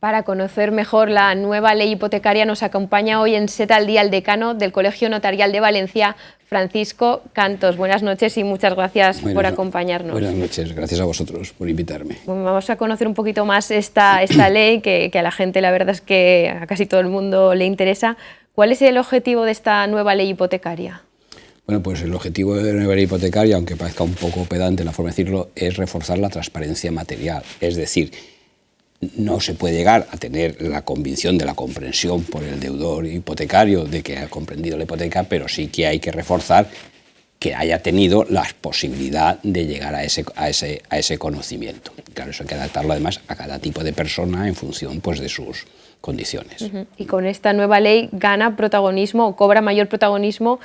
Para conocer mejor la nueva ley hipotecaria nos acompaña hoy en SET al Día el decano del Colegio Notarial de Valencia, Francisco Cantos. Buenas noches y muchas gracias por acompañarnos. Buenas noches, gracias a vosotros por invitarme. Bueno, vamos a conocer un poquito más esta ley que a la gente, la verdad es que a casi todo el mundo le interesa. ¿Cuál es el objetivo de esta nueva ley hipotecaria? Bueno, pues el objetivo de la nueva ley hipotecaria, aunque parezca un poco pedante la forma de decirlo, es reforzar la transparencia material. Es decir, no se puede llegar a tener la convicción de la comprensión por el deudor hipotecario de que ha comprendido la hipoteca, pero sí que hay que reforzar que haya tenido la posibilidad de llegar a ese conocimiento. Claro, eso hay que adaptarlo además a cada tipo de persona en función pues, de sus condiciones. Y con esta nueva ley gana protagonismo o cobra mayor protagonismo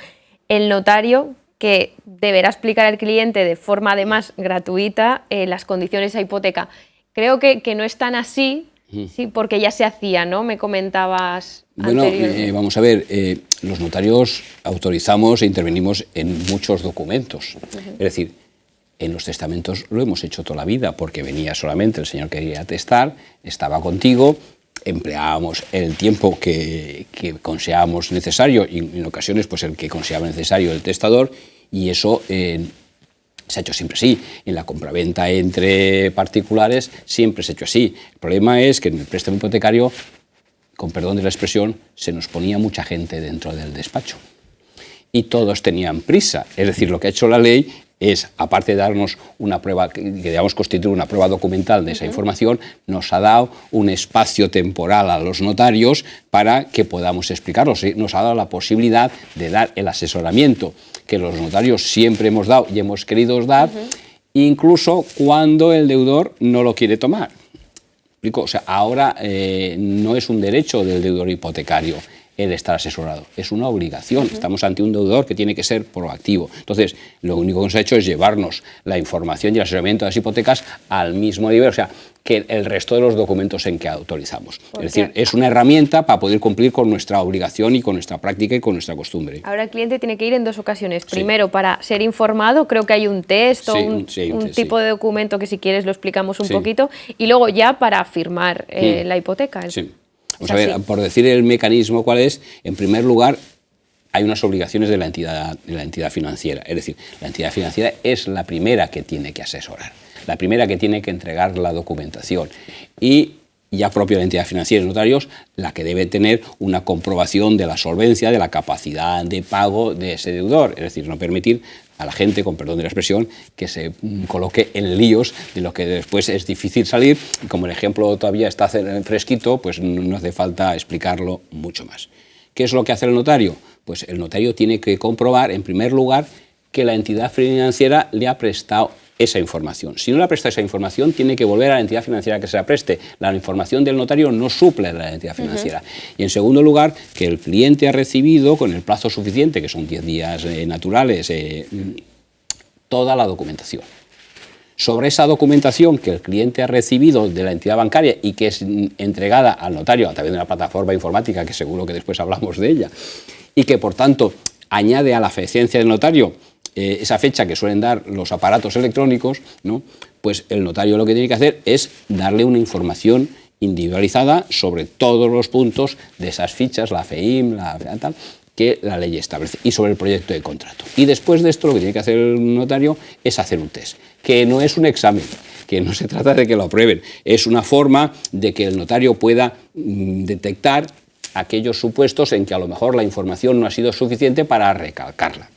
el notario, que deberá explicar al cliente de forma además gratuita las condiciones de hipoteca. Creo que no es tan así, sí, porque ya se hacía, ¿no? Me comentabas anteriormente. Bueno, vamos a ver, los notarios autorizamos e intervenimos en muchos documentos. Es decir, en los testamentos lo hemos hecho toda la vida, porque venía solamente el señor que quería atestar, estaba contigo, empleábamos el tiempo que considerábamos necesario y en ocasiones pues el que consideraba necesario el testador, y eso se ha hecho siempre así. En la compraventa entre particulares siempre se ha hecho así. El problema es que en el préstamo hipotecario, con perdón de la expresión, se nos ponía mucha gente dentro del despacho y todos tenían prisa. Es decir, lo que ha hecho la ley es, aparte de darnos una prueba, que debamos constituir una prueba documental de esa información, nos ha dado un espacio temporal a los notarios para que podamos explicarlo. Nos ha dado la posibilidad de dar el asesoramiento que los notarios siempre hemos dado y hemos querido dar, incluso cuando el deudor no lo quiere tomar. ¿Explico? O sea, ahora no es un derecho del deudor hipotecario el estar asesorado, es una obligación. Estamos ante un deudor que tiene que ser proactivo. Entonces, lo único que nos ha hecho es llevarnos la información y el asesoramiento de las hipotecas al mismo nivel, o sea, que el resto de los documentos en que autorizamos. Es decir, es una herramienta para poder cumplir con nuestra obligación y con nuestra práctica y con nuestra costumbre. Ahora el cliente tiene que ir en dos ocasiones. Primero, para ser informado, creo que hay un test o un tipo de documento que si quieres lo explicamos un poquito, y luego ya para firmar la hipoteca. Sí. Vamos a ver, por decir el mecanismo cuál es, en primer lugar, hay unas obligaciones de la entidad financiera. Es decir, la entidad financiera es la primera que tiene que asesorar, la primera que tiene que entregar la documentación. Y ya propio de la entidad financiera y notarios, la que debe tener una comprobación de la solvencia, de la capacidad de pago de ese deudor. Es decir, no permitir a la gente, con perdón de la expresión, que se coloque en líos de lo que después es difícil salir, y como el ejemplo todavía está fresquito, pues no hace falta explicarlo mucho más. ¿Qué es lo que hace el notario? Pues el notario tiene que comprobar, en primer lugar, que la entidad financiera le ha prestado esa información. Si no le ha prestado esa información, tiene que volver a la entidad financiera que se la preste. La información del notario no suple a la entidad financiera. Y en segundo lugar, que el cliente ha recibido, con el plazo suficiente, que son 10 días naturales, toda la documentación. Sobre esa documentación que el cliente ha recibido de la entidad bancaria y que es entregada al notario a través de una plataforma informática, que seguro que después hablamos de ella, y que por tanto añade a la eficiencia del notario esa fecha que suelen dar los aparatos electrónicos, ¿no? Pues el notario lo que tiene que hacer es darle una información individualizada sobre todos los puntos de esas fichas, la FEIM, tal, que la ley establece, y sobre el proyecto de contrato. Y después de esto lo que tiene que hacer el notario es hacer un test, que no es un examen, que no se trata de que lo aprueben, es una forma de que el notario pueda detectar aquellos supuestos en que a lo mejor la información no ha sido suficiente para recalcarla.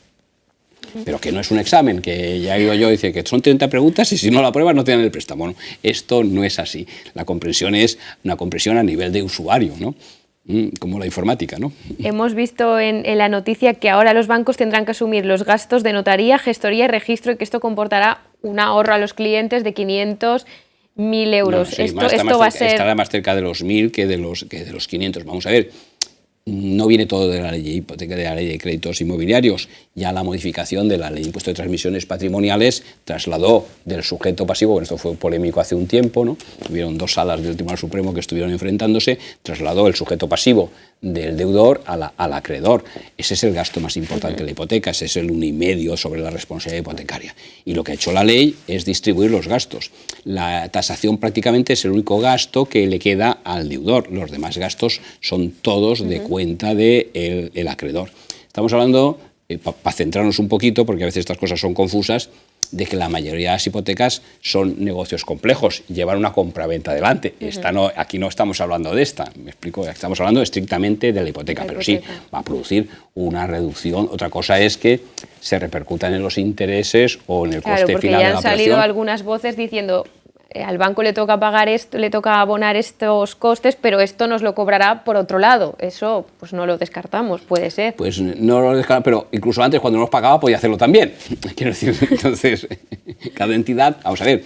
Pero que no es un examen, que ya digo yo, dice que son 30 preguntas y si no la apruebas no te dan el préstamo. No, esto no es así. La comprensión es una comprensión a nivel de usuario, ¿no? Como la informática, ¿no? Hemos visto en la noticia que ahora los bancos tendrán que asumir los gastos de notaría, gestoría y registro, y que esto comportará un ahorro a los clientes de 500.000 euros. No, sí, esto va a ser... Estará más cerca de los 1.000 que de los 500. Vamos a ver. no viene todo de la ley de hipoteca, de la ley de créditos inmobiliarios. Ya la modificación de la ley de impuesto de transmisiones patrimoniales trasladó del sujeto pasivo, bueno, esto fue polémico hace un tiempo, ¿no? Hubieron 2 salas del Tribunal Supremo que estuvieron enfrentándose, trasladó el sujeto pasivo del deudor al acreedor. Ese es el gasto más importante de la hipoteca, ese es el 1,5 sobre la responsabilidad hipotecaria. Y lo que ha hecho la ley es distribuir los gastos. La tasación prácticamente es el único gasto que le queda al deudor. Los demás gastos son todos de cuenta del acreedor. Estamos hablando, para centrarnos un poquito, porque a veces estas cosas son confusas, de que la mayoría de las hipotecas son negocios complejos, llevan una compraventa adelante. Aquí no estamos hablando de esta, me explico, estamos hablando estrictamente de la hipoteca, pero sí, va a producir una reducción. Otra cosa es que se repercutan en los intereses o en el coste final de la operación. Claro, porque ya han salido algunas voces diciendo al banco le toca pagar esto, le toca abonar estos costes, pero esto nos lo cobrará por otro lado. Eso pues no lo descartamos, puede ser. Pues no lo descartamos, pero incluso antes cuando no nos pagaba podía hacerlo también. Quiero decir, entonces, cada entidad, vamos a ver,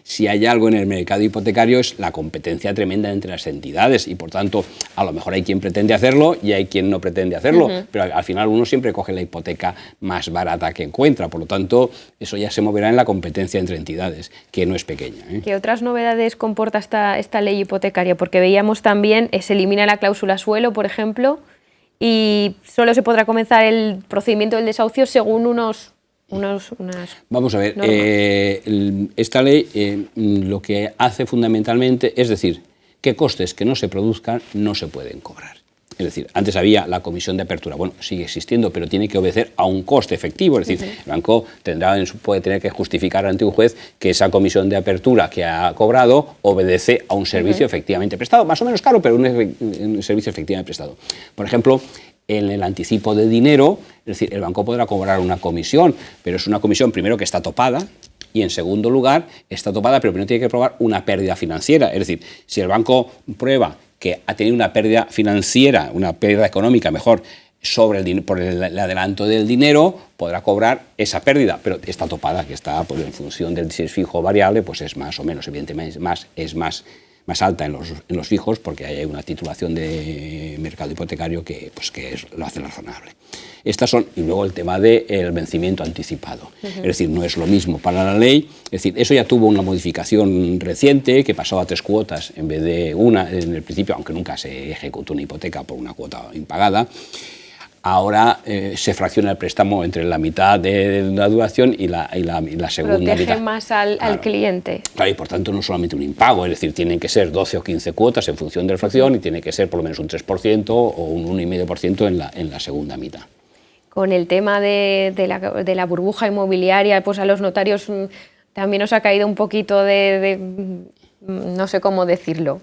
si hay algo en el mercado hipotecario es la competencia tremenda entre las entidades y por tanto a lo mejor hay quien pretende hacerlo y hay quien no pretende hacerlo, pero al final uno siempre coge la hipoteca más barata que encuentra, por lo tanto eso ya se moverá en la competencia entre entidades, que no es pequeña. ¿Qué otras novedades comporta esta ley hipotecaria? Porque veíamos también, se elimina la cláusula suelo, por ejemplo, y solo se podrá comenzar el procedimiento del desahucio según unas Vamos a ver, normas. Esta ley lo que hace fundamentalmente es decir, que costes que no se produzcan no se pueden cobrar. Es decir, antes había la comisión de apertura, bueno, sigue existiendo, pero tiene que obedecer a un coste efectivo, es decir, el banco puede tener que justificar ante un juez que esa comisión de apertura que ha cobrado obedece a un servicio efectivamente prestado, más o menos caro, pero un servicio efectivamente prestado. Por ejemplo, en el anticipo de dinero, es decir, el banco podrá cobrar una comisión, pero es una comisión primero que está topada, y en segundo lugar está topada, pero primero tiene que probar una pérdida financiera, es decir, si el banco prueba que ha tenido una pérdida financiera, una pérdida económica, mejor, por el adelanto del dinero, podrá cobrar esa pérdida, pero está topada, que está pues, en función del si es fijo o variable, pues es más o menos, evidentemente es más alta en los fijos, porque hay una titulación de mercado hipotecario que lo hace razonable. Estas son, y luego el tema del vencimiento anticipado. Es decir, no es lo mismo para la ley, es decir, eso ya tuvo una modificación reciente que pasó a 3 cuotas en vez de una en el principio, aunque nunca se ejecutó una hipoteca por una cuota impagada. Ahora se fracciona el préstamo entre la mitad de la duración y la segunda mitad. Protege más al cliente. Claro, y por tanto no solamente un impago, es decir, tienen que ser 12 o 15 cuotas en función de la fracción y tiene que ser por lo menos un 3% o un 1,5% en la segunda mitad. Con el tema de la burbuja inmobiliaria, pues a los notarios también os ha caído un poquito no sé cómo decirlo.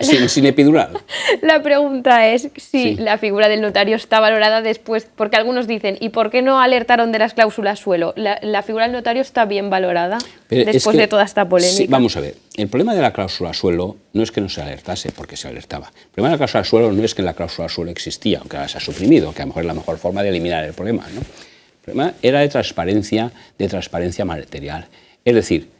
Sí, sin epidural. La pregunta es si la figura del notario está valorada después, porque algunos dicen, ¿y por qué no alertaron de las cláusulas suelo? ¿La figura del notario está bien valorada después de toda esta polémica? Sí, vamos a ver, el problema de la cláusula suelo no es que no se alertase, porque se alertaba. El problema de la cláusula suelo no es que la cláusula suelo existía, aunque ahora se ha suprimido, que a lo mejor es la mejor forma de eliminar el problema, ¿no? El problema era de transparencia material. Es decir,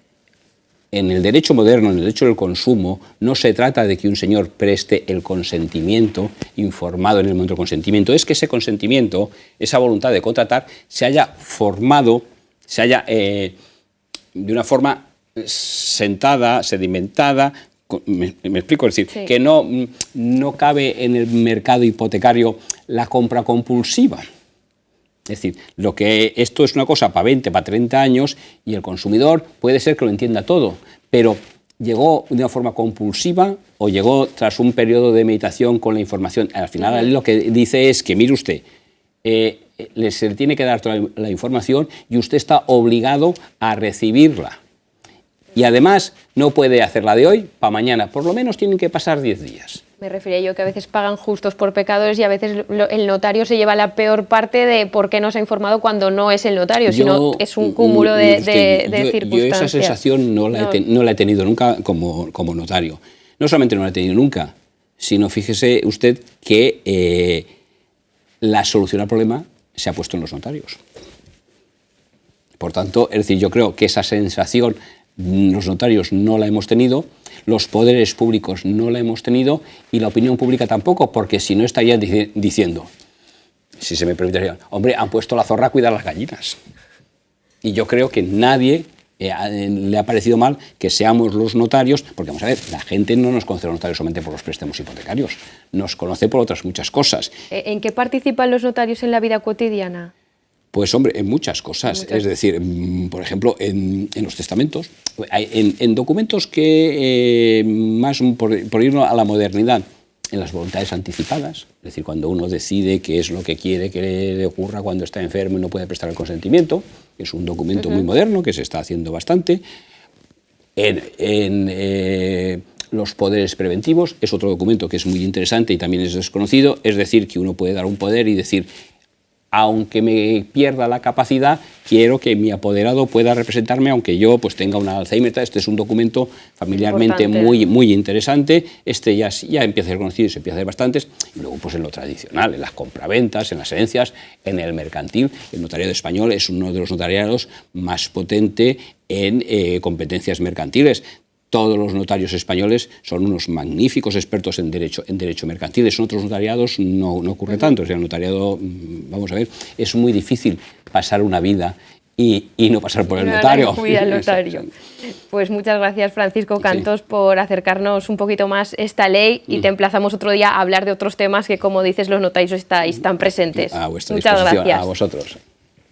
en el derecho moderno, en el derecho del consumo, no se trata de que un señor preste el consentimiento informado en el momento del consentimiento, es que ese consentimiento, esa voluntad de contratar, se haya formado, de una forma sentada, sedimentada. Me explico, es decir, que no cabe en el mercado hipotecario la compra compulsiva. Es decir, esto es una cosa para 20, para 30 años y el consumidor puede ser que lo entienda todo, pero llegó de una forma compulsiva o llegó tras un periodo de meditación con la información. Al final lo que dice es que, mire usted, se le tiene que dar toda la información y usted está obligado a recibirla. Y además no puede hacerla de hoy para mañana, por lo menos tienen que pasar 10 días. Me refería yo que a veces pagan justos por pecadores y a veces el notario se lleva la peor parte de por qué no se ha informado cuando no es el notario, sino es un cúmulo de circunstancias. Yo esa sensación no la he tenido nunca como notario. No solamente no la he tenido nunca, sino fíjese usted que la solución al problema se ha puesto en los notarios. Por tanto, es decir, yo creo que esa sensación los notarios no la hemos tenido, los poderes públicos no la hemos tenido y la opinión pública tampoco, porque si no estarían diciendo, si se me permite, hombre, han puesto la zorra a cuidar las gallinas. Y yo creo que nadie le ha parecido mal que seamos los notarios, porque vamos a ver, la gente no nos conoce a los notarios solamente por los préstamos hipotecarios, nos conoce por otras muchas cosas. ¿En qué participan los notarios en la vida cotidiana? Pues hombre, en muchas cosas, es decir, por ejemplo, en los testamentos, en documentos que más por irnos a la modernidad, en las voluntades anticipadas, es decir, cuando uno decide qué es lo que quiere que le ocurra cuando está enfermo y no puede prestar el consentimiento, que es un documento muy moderno que se está haciendo bastante. En los poderes preventivos es otro documento que es muy interesante y también es desconocido, es decir, que uno puede dar un poder y decir, aunque me pierda la capacidad, quiero que mi apoderado pueda representarme, aunque yo pues tenga un Alzheimer. Este es un documento familiarmente muy interesante. Este ya empieza a ser conocido y se empieza a hacer bastantes. Y luego pues en lo tradicional, en las compraventas, en las herencias, en el mercantil. El notariado español es uno de los notariados más potente en competencias mercantiles. Todos los notarios españoles son unos magníficos expertos en derecho mercantil. En otros notariados no ocurre tanto. O sea, el notariado, vamos a ver, es muy difícil pasar una vida y no pasar por el notario. Al notario. Pues muchas gracias, Francisco Cantos, por acercarnos un poquito más esta ley y te emplazamos otro día a hablar de otros temas que, como dices, los notarios estáis tan presentes. A vuestra muchas disposición, gracias. a vosotros.